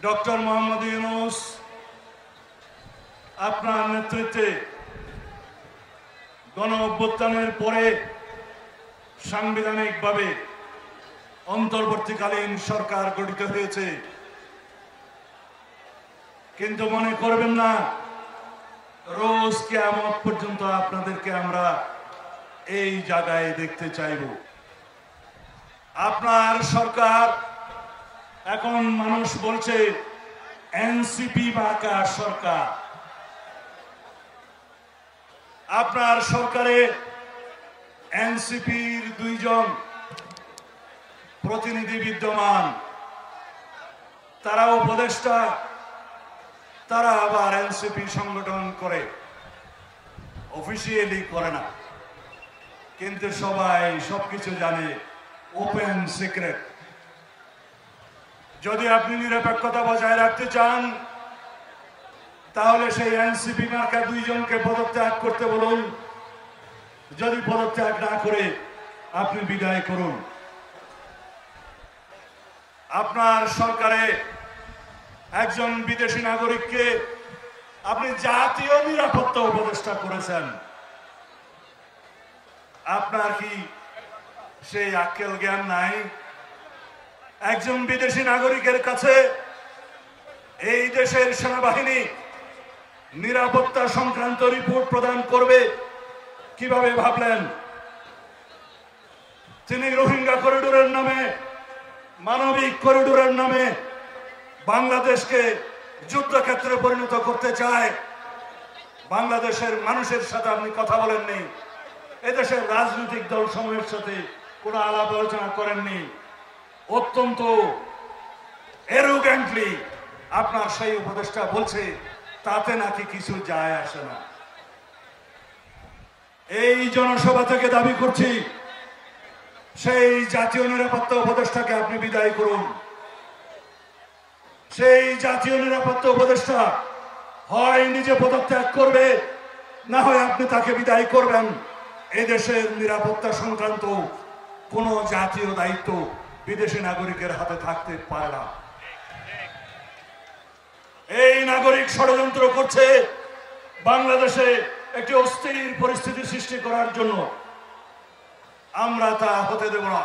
Doctor Mohammad Yunus আপনার নেতৃত্বে গণ অভ্যুত্থানের পরে সাংবিধানিকভাবে অন্তর্বর্তীকালীন সরকার গঠিত হয়েছে, কিন্তু মনে করবেন না রোজ কিয়ামত পর্যন্ত আপনাদেরকে আমরা এই জায়গায় দেখতে চাইব। আপনার সরকার এখন মানুষ বলছে এনসিপি মার্কা সরকার। আপনার সরকারে এনসিপির 2 জন প্রতিনিধি বিদ্যমান, তারা উপদেষ্টা, তারা আবার এনসিপি সংগঠন করে, অফিসিয়ালি করে না, কিন্তু সবাই সবকিছু জানে, ওপেন সিক্রেট। যদি আপনি নিরপেক্ষতা বজায় রাখতে চান তাহলে সেই এনসিপি মার্কা 2 জনকে পদত্যাগ করতে বলুন। যদি পদত্যাগ না করে আপনি বিদায় করুন। আপনার সরকারে একজন বিদেশি নাগরিককে আপনি জাতীয় নিরাপত্তা উপদেষ্টা করেছেন। আপনার কি সেই আক্কেল জ্ঞান নাই? একজন বিদেশি নাগরিকের কাছে এই দেশের সেনাবাহিনী নিরাপত্তা সংক্রান্ত রিপোর্ট প্রদান করবে কিভাবে ভাবলেন? তিনি রোহিঙ্গা করিডোরের নামে, মানবিক করিডোরের নামে বাংলাদেশকে যুদ্ধক্ষেত্রে পরিণত করতে চায়। বাংলাদেশের মানুষের সাথে আপনি কথা বলেননি, এদেশের রাজনৈতিক দল সমূহের সাথে কোনো আলাপ আলোচনা করেননি। অত্যন্ত অ্যারোগ্যান্টলি আপনার সেই উপদেষ্টা বলছে তাতে নাকি কিছু যায় আসে না। এই জনসভা থেকে দাবি করছি সেই জাতীয় নিরাপত্তা উপদেষ্টাকে আপনি বিদায় করুন। সেই জাতীয় নিরাপত্তা উপদেষ্টা হয় নিজে পদত্যাগ করবে, না হয় আপনি তাকে বিদায় করবেন। এদেশের নিরাপত্তা সংক্রান্ত কোন জাতীয় দায়িত্ব বিদেশি নাগরিকের হাতে থাকতে পারে না। এই নাগরিক ষড়যন্ত্র করছে বাংলাদেশে একটি অস্থির পরিস্থিতি সৃষ্টি করার জন্য। আমরা তা হতে দেব না।